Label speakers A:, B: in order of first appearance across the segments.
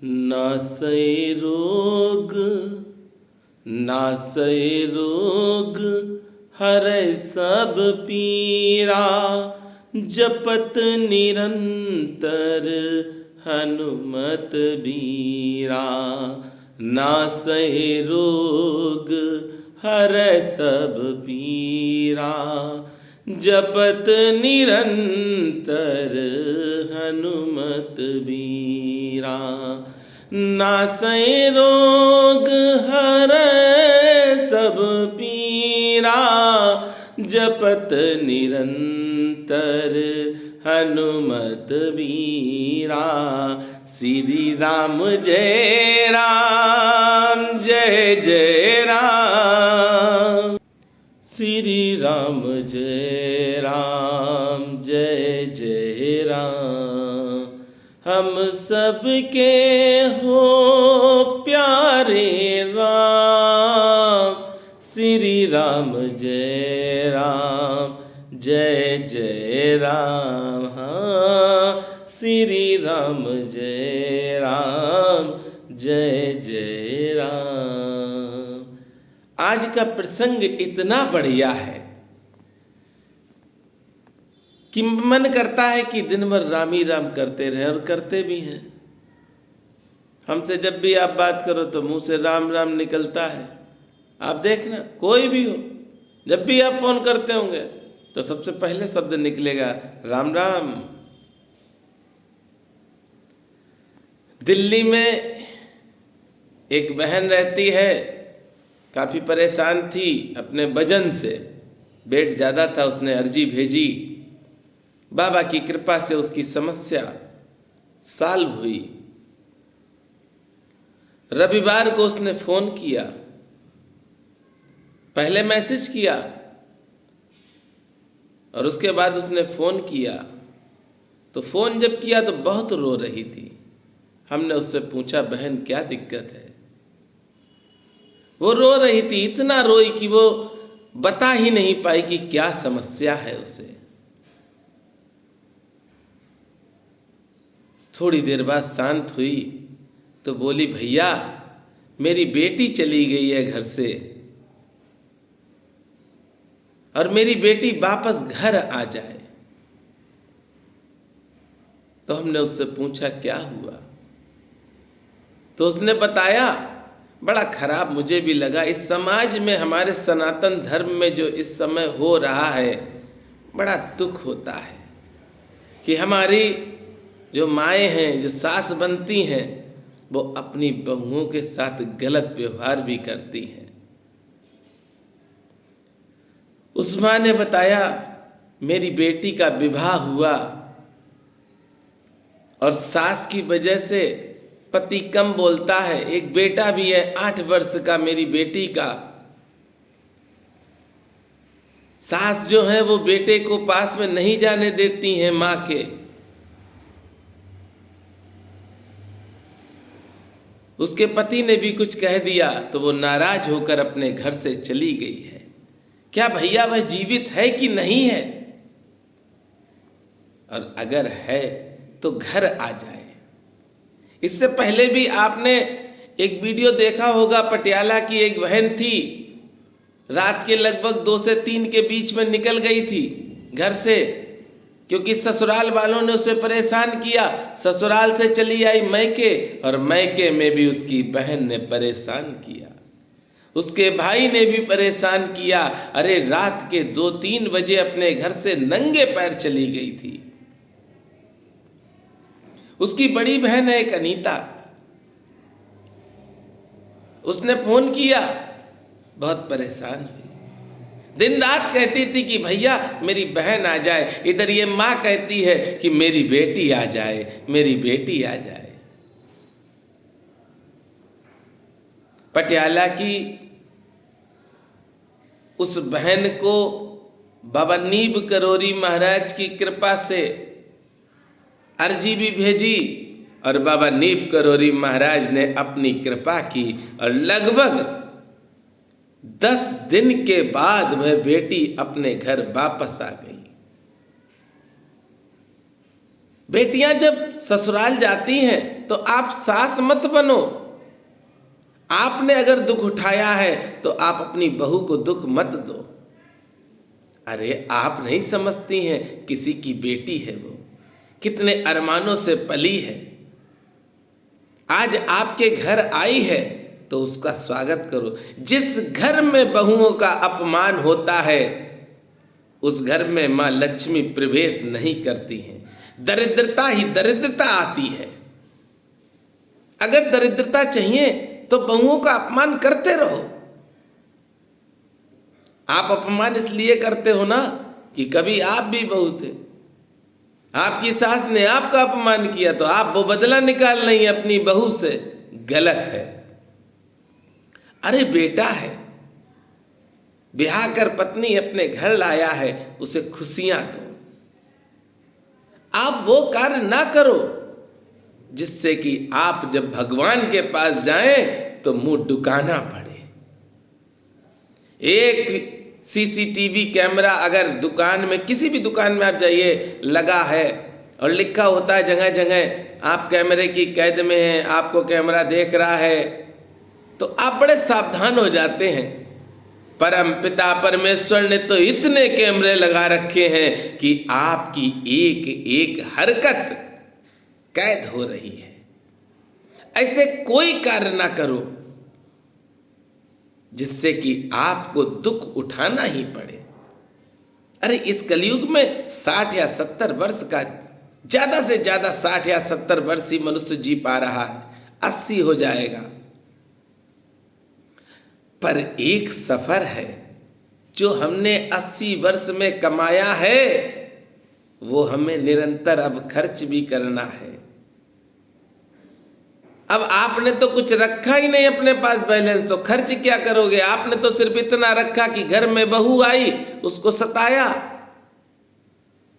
A: नासै रोग नासै रोग हरै सब पीरा, जपत निरंतर हनुमत बीरा। नासै रोग हरै सब पीरा, जपत निरंतर हनुमत बीरा। नासै रोग हरै सब पीरा, जपत निरंतर हनुमत बीरा। श्री राम जय राम जय जय राम। श्री राम जय राम जय जय राम। हम सबके हो प्यारे राम। श्री राम जय राम जय जय राम। हाँ, श्री राम जय राम जय जय राम। आज का प्रसंग इतना बढ़िया है कि मन करता है कि दिन भर राम ही राम करते रहे, और करते भी हैं। हमसे जब भी आप बात करो तो मुंह से राम राम निकलता है। आप देखना, कोई भी हो, जब भी आप फोन करते होंगे तो सबसे पहले शब्द निकलेगा राम राम। दिल्ली में एक बहन रहती है, काफ़ी परेशान थी अपने वजन से, वेट ज़्यादा था। उसने अर्जी भेजी, बाबा की कृपा से उसकी समस्या सॉल्व हुई। रविवार को उसने फ़ोन किया, पहले मैसेज किया और उसके बाद उसने फ़ोन किया। तो फ़ोन जब किया तो बहुत रो रही थी। हमने उससे पूछा, बहन क्या दिक्कत है? वो रो रही थी, इतना रोई कि वो बता ही नहीं पाई कि क्या समस्या है उसे। थोड़ी देर बाद शांत हुई तो बोली, भैया मेरी बेटी चली गई है घर से, और मेरी बेटी वापस घर आ जाए। तो हमने उससे पूछा क्या हुआ? तो उसने बताया, बड़ा खराब मुझे भी लगा। इस समाज में, हमारे सनातन धर्म में जो इस समय हो रहा है, बड़ा दुख होता है कि हमारी जो माएँ हैं, जो सास बनती हैं, वो अपनी बहुओं के साथ गलत व्यवहार भी करती हैं। उस माँ ने बताया, मेरी बेटी का विवाह हुआ और सास की वजह से पति कम बोलता है। एक बेटा भी है 8 वर्ष का मेरी बेटी का। सास जो है वो बेटे को पास में नहीं जाने देती हैं माँ के। उसके पति ने भी कुछ कह दिया तो वो नाराज होकर अपने घर से चली गई है। क्या भैया वह जीवित है कि नहीं है? और अगर है तो घर आ जाए। इससे पहले भी आपने एक वीडियो देखा होगा, पटियाला की एक बहन थी, रात के लगभग 2 से 3 के बीच में निकल गई थी घर से, क्योंकि ससुराल वालों ने उसे परेशान किया। ससुराल से चली आई मैके, और मैके में भी उसकी बहन ने परेशान किया, उसके भाई ने भी परेशान किया। अरे रात के 2-3 बजे अपने घर से नंगे पैर चली गई थी। उसकी बड़ी बहन है एक अनीता, उसने फोन किया, बहुत परेशान हुई। दिन रात कहती थी कि भैया मेरी बहन आ जाए। इधर ये माँ कहती है कि मेरी बेटी आ जाए, मेरी बेटी आ जाए। पटियाला की उस बहन को बाबा नीब करोरी महाराज की कृपा से अर्जी भी भेजी, और बाबा नीब करोरी महाराज ने अपनी कृपा की, और लगभग 10 दिन के बाद वह बेटी अपने घर वापस आ गई। बेटियां जब ससुराल जाती हैं तो आप सास मत बनो। आपने अगर दुख उठाया है तो आप अपनी बहू को दुख मत दो। अरे आप नहीं समझती हैं, किसी की बेटी है, वो कितने अरमानों से पली है, आज आपके घर आई है तो उसका स्वागत करो। जिस घर में बहुओं का अपमान होता है उस घर में माँ लक्ष्मी प्रवेश नहीं करती हैं। दरिद्रता ही दरिद्रता आती है। अगर दरिद्रता चाहिए तो बहुओं का अपमान करते रहो। आप अपमान इसलिए करते हो ना कि कभी आप भी बहू थे, आपकी सास ने आपका अपमान किया तो आप वो बदला निकाल रही हैं अपनी बहू से। गलत है। अरे बेटा है, ब्याह कर पत्नी अपने घर लाया है, उसे खुशियां दो। आप वो कार्य ना करो जिससे कि आप जब भगवान के पास जाएं तो मुंह डुकाना पड़े। एक सीसीटीवी कैमरा अगर दुकान में, किसी भी दुकान में आप जाइए, लगा है और लिखा होता है जगह जगह आप कैमरे की कैद में हैं, आपको कैमरा देख रहा है, तो आप बड़े सावधान हो जाते हैं। परम पिता परमेश्वर ने तो इतने कैमरे लगा रखे हैं कि आपकी एक एक हरकत कैद हो रही है। ऐसे कोई कार्य ना करो जिससे कि आपको दुख उठाना ही पड़े। अरे इस कलयुग में 60 या 70 वर्ष का, ज्यादा से ज्यादा 60 या 70 वर्ष ही मनुष्य जी पा रहा है, 80 हो जाएगा। पर एक सफर है जो हमने 80 वर्ष में कमाया है, वो हमें निरंतर अब खर्च भी करना है। अब आपने तो कुछ रखा ही नहीं अपने पास बैलेंस, तो खर्च क्या करोगे? आपने तो सिर्फ इतना रखा कि घर में बहू आई, उसको सताया,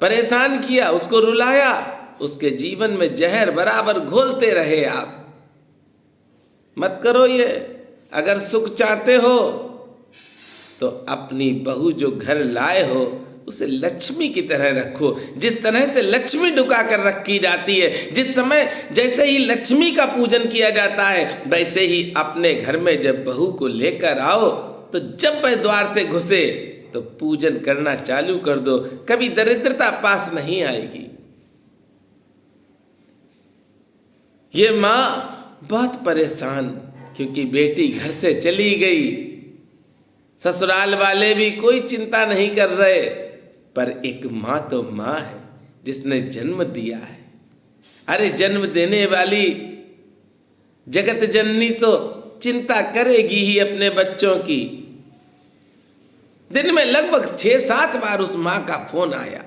A: परेशान किया, उसको रुलाया, उसके जीवन में जहर बराबर घोलते रहे। आप मत करो ये। अगर सुख चाहते हो तो अपनी बहू जो घर लाए हो उसे लक्ष्मी की तरह रखो। जिस तरह से लक्ष्मी डुका कर रखी जाती है, जिस समय जैसे ही लक्ष्मी का पूजन किया जाता है, वैसे ही अपने घर में जब बहू को लेकर आओ तो जब वह द्वार से घुसे तो पूजन करना चालू कर दो। कभी दरिद्रता पास नहीं आएगी। ये माँ बहुत परेशान, क्योंकि बेटी घर से चली गई। ससुराल वाले भी कोई चिंता नहीं कर रहे, पर एक माँ तो माँ है जिसने जन्म दिया है। अरे जन्म देने वाली जगत जननी तो चिंता करेगी ही अपने बच्चों की। दिन में लगभग 6-7 बार उस माँ का फोन आया,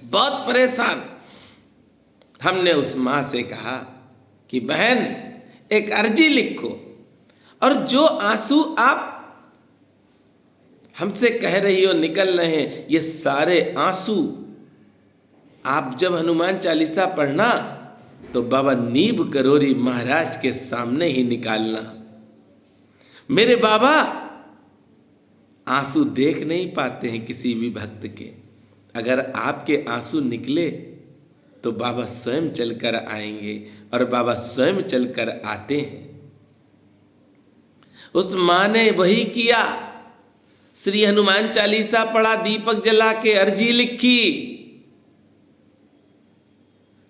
A: बहुत परेशान। हमने उस माँ से कहा कि बहन एक अर्जी लिखो, और जो आंसू आप हमसे कह रही हो निकल रहे हैं, ये सारे आंसू आप जब हनुमान चालीसा पढ़ना तो बाबा नीब करोरी महाराज के सामने ही निकालना। मेरे बाबा आंसू देख नहीं पाते हैं किसी भी भक्त के। अगर आपके आंसू निकले तो बाबा स्वयं चलकर आएंगे, और बाबा स्वयं चलकर आते हैं। उस माँ ने वही किया, श्री हनुमान चालीसा पढ़ा, दीपक जला के अर्जी लिखी।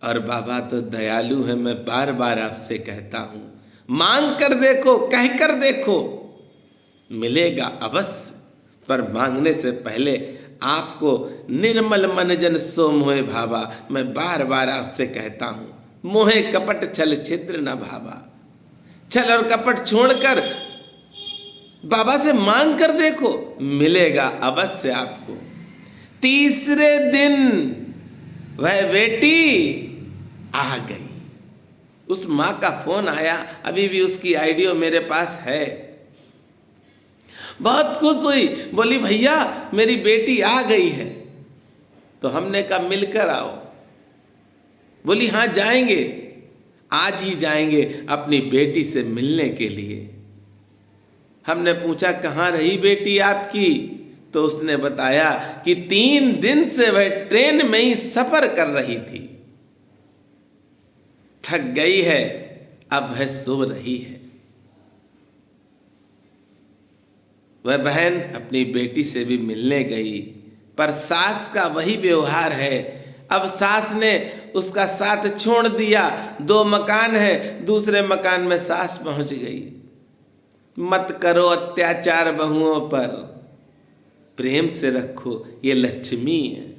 A: और बाबा तो दयालु है, मैं बार बार आपसे कहता हूं, मांग कर देखो, कह कर देखो, मिलेगा अवश्य। पर मांगने से पहले आपको निर्मल मन जन सो मोहे भावा। मैं बार बार आपसे कहता हूं, मोहे कपट छल छिद्र न भावा। छल और कपट छोड़कर बाबा से मांग कर देखो, मिलेगा अवश्य आपको। तीसरे दिन वह बेटी आ गई। उस माँ का फोन आया, अभी भी उसकी ऑडियो मेरे पास है। बहुत खुश हुई, बोली भैया मेरी बेटी आ गई है। तो हमने कहा मिलकर आओ। बोली हाँ जाएंगे, आज ही जाएंगे अपनी बेटी से मिलने के लिए। हमने पूछा कहाँ रही बेटी आपकी? तो उसने बताया कि 3 दिन से वह ट्रेन में ही सफर कर रही थी। थक गई है, अब वह सो रही है। वह बहन अपनी बेटी से भी मिलने गई, पर सास का वही व्यवहार है। अब सास ने उसका साथ छोड़ दिया। 2 मकान है, दूसरे मकान में सास पहुंच गई। मत करो अत्याचार बहुओं पर, प्रेम से रखो, ये लक्ष्मी है।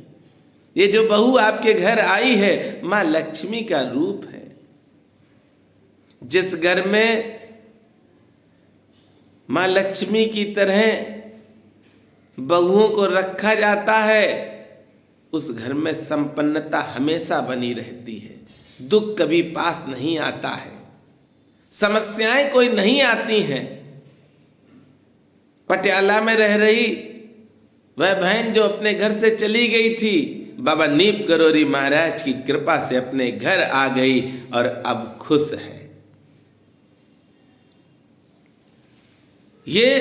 A: ये जो बहू आपके घर आई है, माँ लक्ष्मी का रूप है। जिस घर में माँ लक्ष्मी की तरह बहुओं को रखा जाता है, उस घर में संपन्नता हमेशा बनी रहती है। दुख कभी पास नहीं आता है, समस्याएं कोई नहीं आती हैं। पटियाला में रह रही वह बहन जो अपने घर से चली गई थी, बाबा नीप गरोरी महाराज की कृपा से अपने घर आ गई और अब खुश है। ये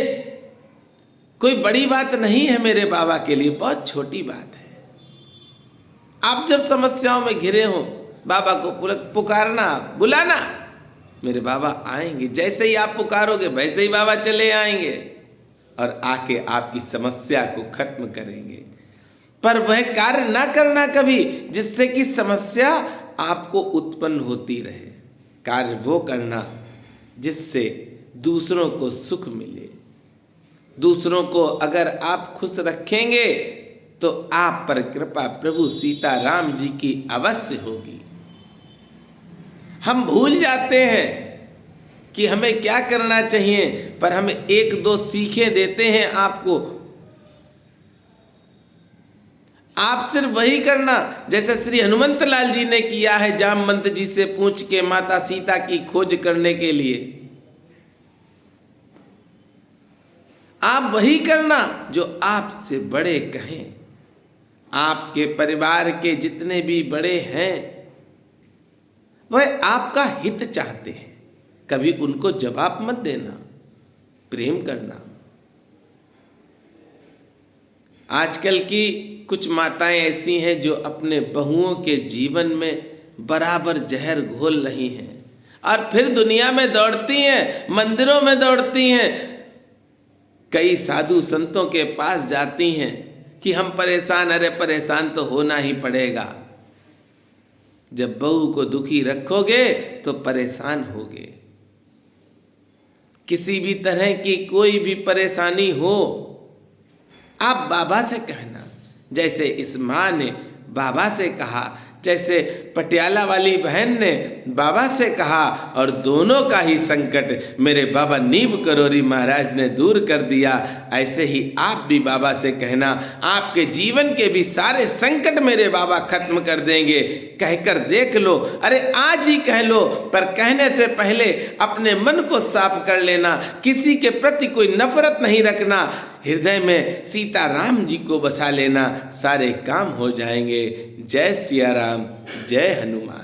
A: कोई बड़ी बात नहीं है मेरे बाबा के लिए, बहुत छोटी बात है। आप जब समस्याओं में घिरे हो, बाबा को पुकारना, बुलाना, मेरे बाबा आएंगे। जैसे ही आप पुकारोगे वैसे ही बाबा चले आएंगे और आके आपकी समस्या को खत्म करेंगे। पर वह कार्य ना करना कभी जिससे कि समस्या आपको उत्पन्न होती रहे। कार्य वो करना जिससे दूसरों को सुख मिले। दूसरों को अगर आप खुश रखेंगे तो आप पर कृपा प्रभु सीताराम जी की अवश्य होगी। हम भूल जाते हैं कि हमें क्या करना चाहिए, पर हम 1-2 सीखें देते हैं आपको। आप सिर्फ वही करना जैसे श्री हनुमंत लाल जी ने किया है, जामवंत जी से पूछ के माता सीता की खोज करने के लिए। आप वही करना जो आपसे बड़े कहें। आपके परिवार के जितने भी बड़े हैं वह आपका हित चाहते हैं, कभी उनको जवाब मत देना, प्रेम करना। आजकल की कुछ माताएं ऐसी हैं जो अपने बहुओं के जीवन में बराबर जहर घोल रही हैं और फिर दुनिया में दौड़ती हैं, मंदिरों में दौड़ती हैं, कई साधु संतों के पास जाती हैं कि हम परेशान। अरे परेशान तो होना ही पड़ेगा। जब बहू को दुखी रखोगे तो परेशान होगे। किसी भी तरह की कोई भी परेशानी हो, आप बाबा से कहना। जैसे इस माँ ने बाबा से कहा, जैसे पटियाला वाली बहन ने बाबा से कहा, और दोनों का ही संकट मेरे बाबा नीब करोरी महाराज ने दूर कर दिया। ऐसे ही आप भी बाबा से कहना, आपके जीवन के भी सारे संकट मेरे बाबा खत्म कर देंगे। कहकर देख लो, अरे आज ही कह लो, पर कहने से पहले अपने मन को साफ कर लेना। किसी के प्रति कोई नफरत नहीं रखना, हृदय में सीताराम जी को बसा लेना, सारे काम हो जाएंगे। जय सिया राम, जय हनुमान।